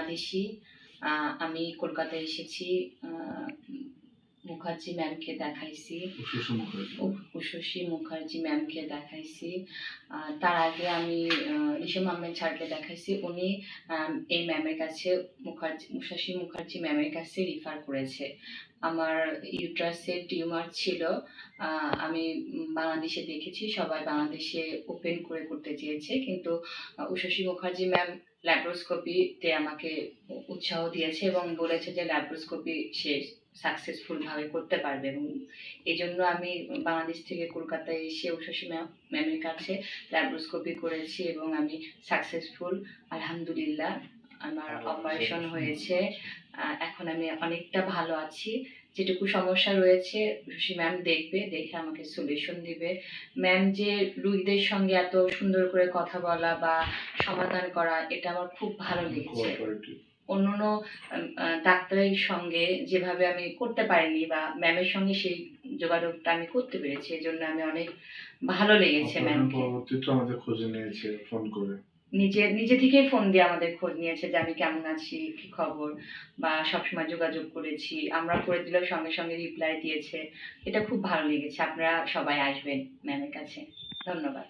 বাংলাদেশি। আমি কলকাতায় এসেছি। মুখার্জি ম্যামকে দেখাইছি, উষসী মুখার্জি ম্যামকে দেখাইছি। তার আগে আমি রিশম আহমেদ স্যারকে দেখাইছি। উনি এই ম্যামের কাছে উষসী মুখার্জি ম্যামের কাছে রিফার করেছে। আমার ইউট্রাসের টিউমার ছিল, আমি বাংলাদেশে দেখেছি সবাই বাংলাদেশে ওপেন করে করতে চেয়েছে, কিন্তু উষসী মুখার্জি ম্যাম ল্যাপ্রোস্কোপিতে আমাকে উৎসাহ দিয়েছে এবং বলেছে যে ল্যাপ্রোস্কোপি সে সাকসেসফুল ভাবে করতে পারবে, এবং এই জন্য আমি বাংলাদেশ থেকে কলকাতায় এসে উষসী ম্যামের কাছে ল্যাপ্রোস্কোপি করেছি এবং আমি সাকসেসফুল, আলহামদুলিল্লাহ। আমার অপারেশন হয়েছে, এখন আমি অনেকটা ভালো আছি। যেটুকু সমস্যা রয়েছে উষসী ম্যাম দেখবে, দেখে আমাকে সলিউশন দিবে। ম্যাম যে রোগীদের সঙ্গে এত সুন্দর করে কথা বলা বা সমাধান করা, এটা আমার খুব ভালো লেগেছে। অন্যান্য ডাক্তারের সঙ্গে যেভাবে আমি করতে পারিনি বা ম্যামের সঙ্গে সেই যোগাযোগটা আমি করতে পেরেছি, এই জন্য আমি অনেক ভালো লেগেছে ম্যামকে। আমাদের খোঁজ নিয়েছে ফোন করে, নিজে থেকেই ফোন দিয়ে আমাদের খোঁজ নিয়েছে যে আমি কেমন আছি, কি খবর, বা সবসময় যোগাযোগ করেছি। আমরা করে দিলেও সঙ্গে সঙ্গে রিপ্লাই দিয়েছে। এটা খুব ভালো লেগেছে। আপনারা সবাই আসবেন ম্যামের কাছে। ধন্যবাদ।